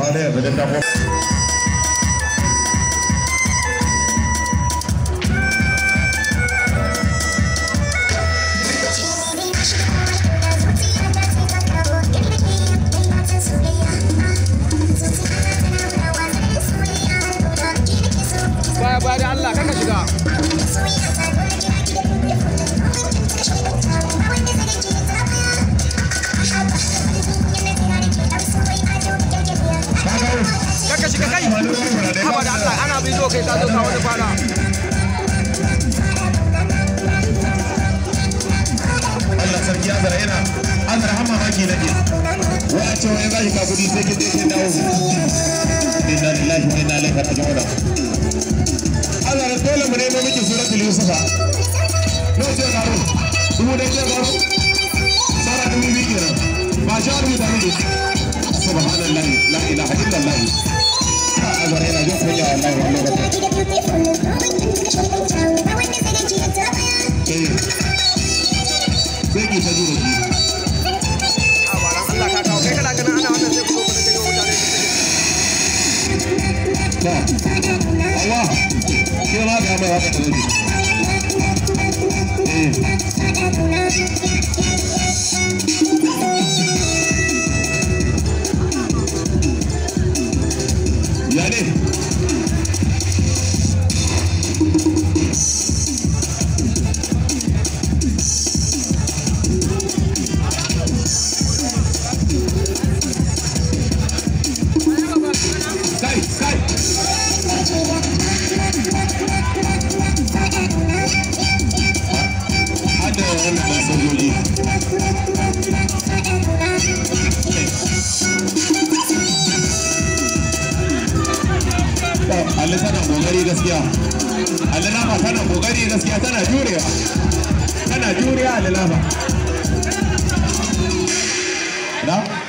halin yanzu da ta baya da Allah kaka shiga. Kaka shiga kai. Haba da Allah ana bi zo kai ka zo ka wani kwana. Allah sarki azara yana azara hamma maki nake. Wa ce wai zai ka kudi sai kin je dawo. Inna lillahi wa inna ilaihi raji'un. Allah ya dole mu nemo miki suratul yusufa. No ce garo. Dubu da ce garo. Sara dubu biyu kenan. Ba sha rubuta miki. Subhanallahi la ilaha illallah. Ka azara yana jin kunya wallahi wannan lokaci. Sai ki ta jira ki. Allah ka kawo kai kana ganin ana wannan sai ku zo ku dinga yi mutane. Allah ke ma ga mai haka da ya ne Allah tana kokari gaskiya. Allah nafa tana kokari gaskiya tana jurewa. Tana juriya Allah nafa. Na?